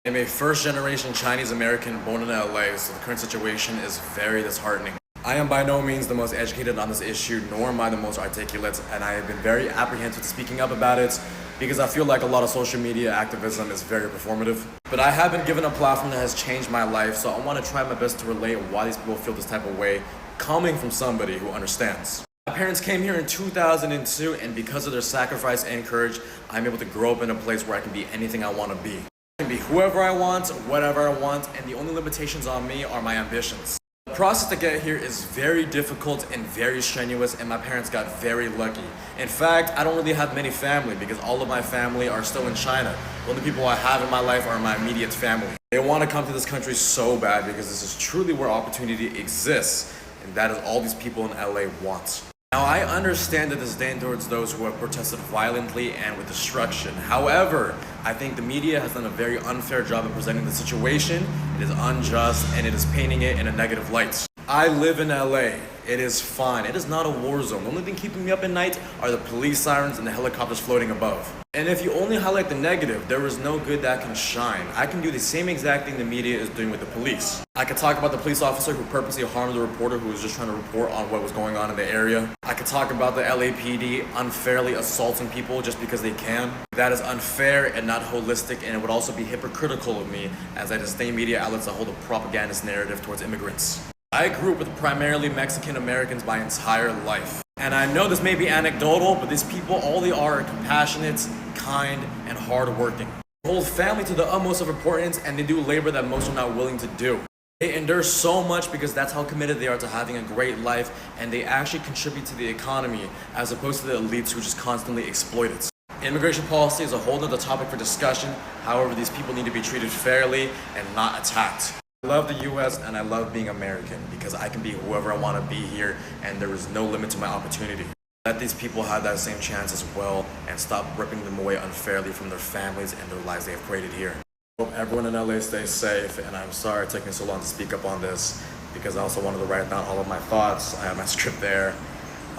I'm a first-generation Chinese American born in LA, so the current situation is very disheartening. I am by no means the most educated on this issue, nor am I the most articulate, and I have been very apprehensive to speaking up about it because I feel like a lot of social media activism is very performative. But I have been given a platform that has changed my life, so I want to try my best to relate why these people feel this type of way, coming from somebody who understands. My parents came here in 2002, and because of their sacrifice and courage, I'm able to grow up in a place where I can be anything I want to be. I can be whoever I want, whatever I want, and the only limitations on me are my ambitions. The process to get here is very difficult and very strenuous, and my parents got very lucky. In fact, I don't really have many family because all of my family are still in China. The only people I have in my life are my immediate family. They want to come to this country so bad because this is truly where opportunity exists, and that is all these people in LA want. Now, I understand the disdain towards those who have protested violently and with destruction. However, I think the media has done a very unfair job of presenting the situation. It is unjust and it is painting it in a negative light. I live in LA. It is fine. It is not a war zone. The only thing keeping me up at night are the police sirens and the helicopters floating above. And if you only highlight the negative, there is no good that can shine. I can do the same exact thing the media is doing with the police. I could talk about the police officer who purposely harmed the reporter who was just trying to report on what was going on in the area. I could talk about the LAPD unfairly assaulting people just because they can. That is unfair and not holistic, and it would also be hypocritical of me as I disdain media outlets that hold a propagandist narrative towards immigrants. I grew up with primarily Mexican Americans my entire life. And I know this may be anecdotal, but these people, all they are compassionate, kind, and hardworking. They hold family to the utmost of importance, and they do labor that most are not willing to do. They endure so much because that's how committed they are to having a great life, and they actually contribute to the economy as opposed to the elites who just constantly exploit it. Immigration policy is a whole other topic for discussion. However, these people need to be treated fairly and not attacked. I love the US and I love being American because I can be whoever I want to be here and there is no limit to my opportunity. Let these people have that same chance as well and stop ripping them away unfairly from their families and their lives they have created here. Hope everyone in LA stays safe, and I'm sorry it took me so long to speak up on this because I also wanted to write down all of my thoughts. I have my script there.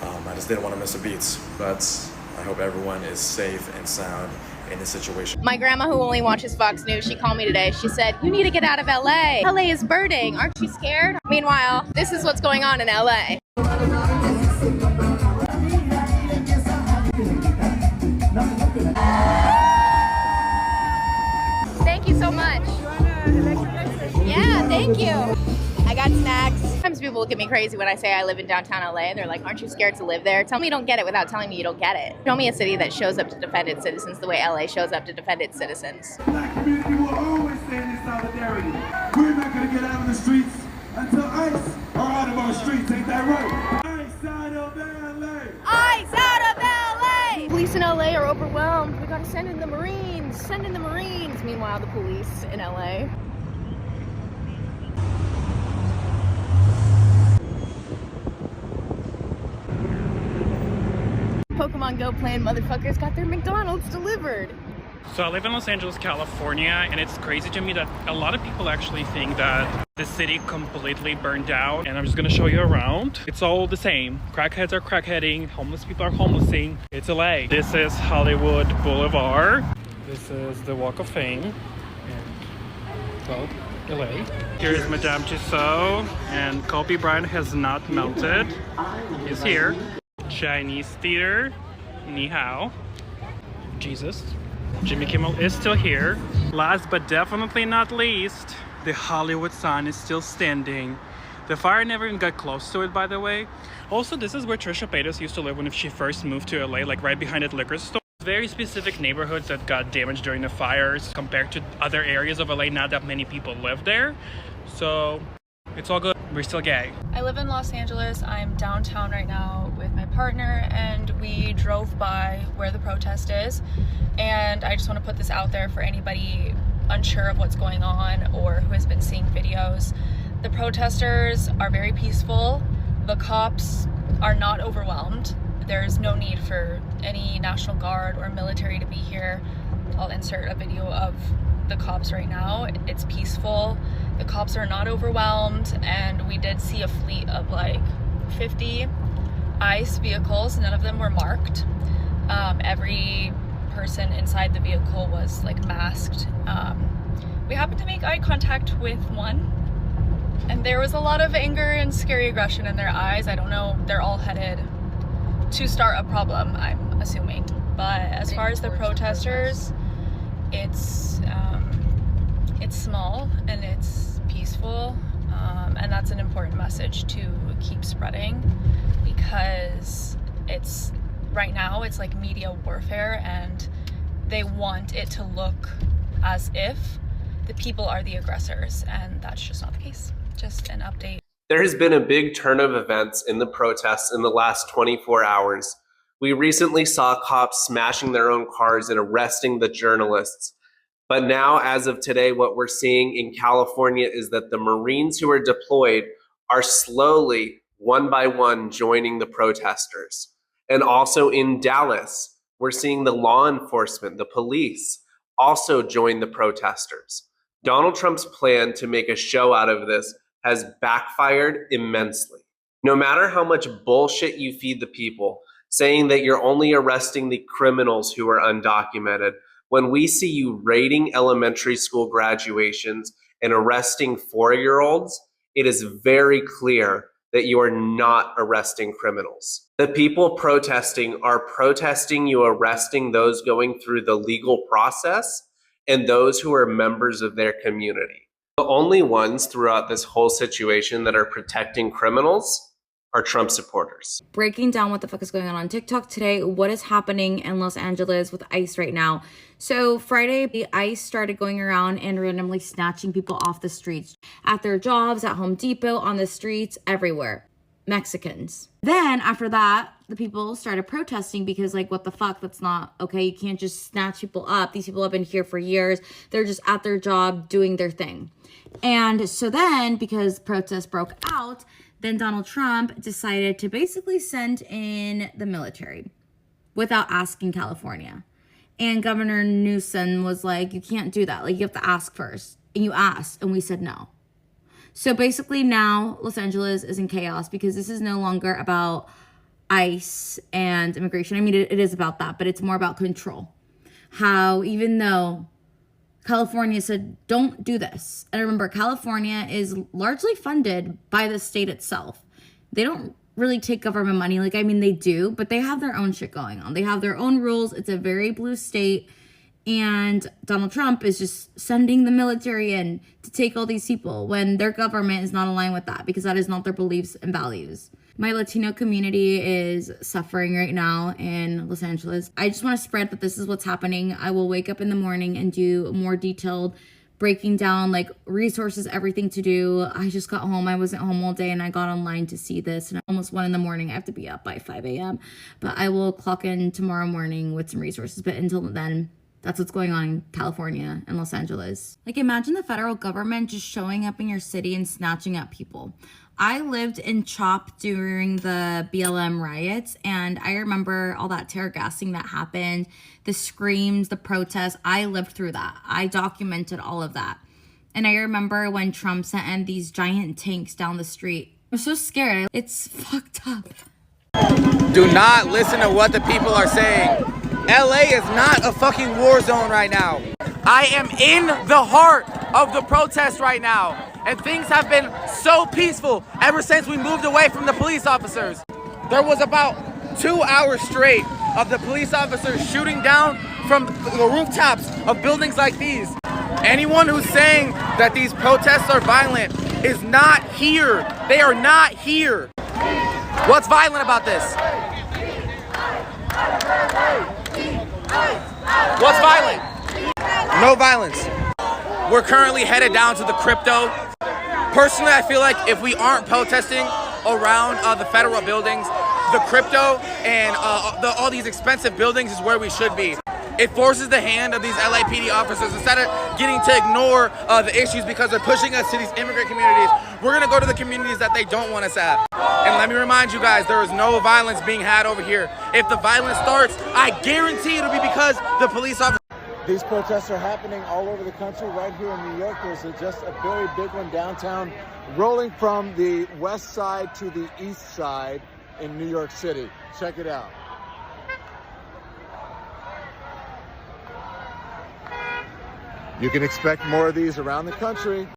I just didn't want to miss a beat, but I hope everyone is safe and sound in this situation. My grandma, who only watches Fox News, she called me today. She said, "You need to get out of LA. LA is burning. Aren't you scared?" Meanwhile, this is what's going on in LA. Thank you so much. Yeah, thank you. I got snacks. Sometimes people look at me crazy when I say I live in downtown LA, and they're like, "Aren't you scared to live there?" Tell me you don't get it without telling me you don't get it. Show me a city that shows up to defend its citizens the way LA shows up to defend its citizens. Black community will always stand in solidarity. We're not gonna get out of the streets until ICE are out of our streets. Ain't that right? ICE out of LA! ICE out of LA! Police in LA are overwhelmed. We gotta send in the Marines. Send in the Marines. Meanwhile, the police in LA. Pokemon Go playing motherfuckers got their McDonald's delivered. So I live in Los Angeles, California, and it's crazy to me that a lot of people actually think that the city completely burned down. And I'm just gonna show you around. It's all the same. Crackheads are crackheading, homeless people are homelessing. It's LA. This is Hollywood Boulevard. This is the Walk of Fame. And, well, LA. Here's Madame Tussauds, and Kobe Bryant has not melted. He's here. Chinese theater, ni hao. Jesus. Jimmy Kimmel is still here. Last but definitely not least, the Hollywood sign is still standing. The fire never even got close to it, by the way. Also, this is where Trisha Paytas used to live when she first moved to LA, like right behind that liquor store. Very specific neighborhoods that got damaged during the fires compared to other areas of LA. Not that many people live there, so it's all good. We're still gay. I live in Los Angeles. I'm downtown right now with my partner, and we drove by where the protest is. And I just want to put this out there for anybody unsure of what's going on or who has been seeing videos. The protesters are very peaceful. The cops are not overwhelmed. There's no need for any National Guard or military to be here. I'll insert a video of the cops right now. It's peaceful. The cops are not overwhelmed, and we did see a fleet of like 50 ICE vehicles. None of them were marked. Every person inside the vehicle was like masked. we happened to make eye contact with one, and there was a lot of anger and scary aggression in their eyes. I don't know, they're all headed to start a problem, I'm assuming. But as far as the protesters, it's small and it's peaceful, and that's an important message to keep spreading, because it's right now it's like media warfare, and they want it to look as if the people are the aggressors, and that's just not the case. Just an update. There has been a big turn of events in the protests in the last 24 hours. We recently saw cops smashing their own cars and arresting the journalists. But now, as of today, what we're seeing in California is that the Marines who are deployed are slowly, one by one, joining the protesters. And also in Dallas, we're seeing the law enforcement, the police, also join the protesters. Donald Trump's plan to make a show out of this has backfired immensely. No matter how much bullshit you feed the people, saying that you're only arresting the criminals who are undocumented, when we see you raiding elementary school graduations and arresting 4-year-olds, it is very clear that you are not arresting criminals. The people protesting are protesting you arresting those going through the legal process and those who are members of their community. The only ones throughout this whole situation that are protecting criminals are Trump supporters. Breaking down what the fuck is going on TikTok today, what is happening in Los Angeles with ICE right now. So Friday, the ICE started going around and randomly snatching people off the streets, at their jobs, at Home Depot, on the streets, everywhere. Mexicans. Then after that, the people started protesting because like, what the fuck, that's not okay. You can't just snatch people up. These people have been here for years. They're just at their job doing their thing. And so then, because protests broke out, then Donald Trump decided to basically send in the military without asking California. And Governor Newsom was like, you can't do that. Like, you have to ask first. And you asked, and we said no. So basically now Los Angeles is in chaos because this is no longer about ICE and immigration. I mean, it is about that, but it's more about control. How even though California said, don't do this. And remember, California is largely funded by the state itself. They don't really take government money. Like, I mean, they do, but they have their own shit going on. They have their own rules. It's a very blue state. And Donald Trump is just sending the military in to take all these people when their government is not aligned with that, because that is not their beliefs and values. My Latino community is suffering right now in Los Angeles. I just want to spread that this is what's happening. I will wake up in the morning and do more detailed breaking down, like resources, everything to do. I just got home. I wasn't home all day and I got online to see this, and almost 1 a.m. I have to be up by 5 a.m. But I will clock in tomorrow morning with some resources. But until then, that's what's going on in California and Los Angeles. Like, imagine the federal government just showing up in your city and snatching up people. I lived in CHOP during the BLM riots, and I remember all that tear gassing that happened, the screams, the protests. I lived through that. I documented all of that. And I remember when Trump sent in these giant tanks down the street. I'm so scared. It's fucked up. Do not listen to what the people are saying. LA is not a fucking war zone right now. I am in the heart of the protest right now. And things have been so peaceful ever since we moved away from the police officers. There was about 2 hours straight of the police officers shooting down from the rooftops of buildings like these. Anyone who's saying that these protests are violent is not here. They are not here. What's violent about this? What's violent? No violence. We're currently headed down to the crypto. Personally, I feel like if we aren't protesting around the federal buildings, the crypto and all these expensive buildings is where we should be. It forces the hand of these LAPD officers. Instead of getting to ignore the issues because they're pushing us to these immigrant communities, we're gonna go to the communities that they don't want us at. And let me remind you guys, there is no violence being had over here. If the violence starts, I guarantee it'll be because the police officers. These protests are happening all over the country. Right here in New York, there's just a very big one downtown, rolling from the west side to the east side in New York City. Check it out. You can expect more of these around the country.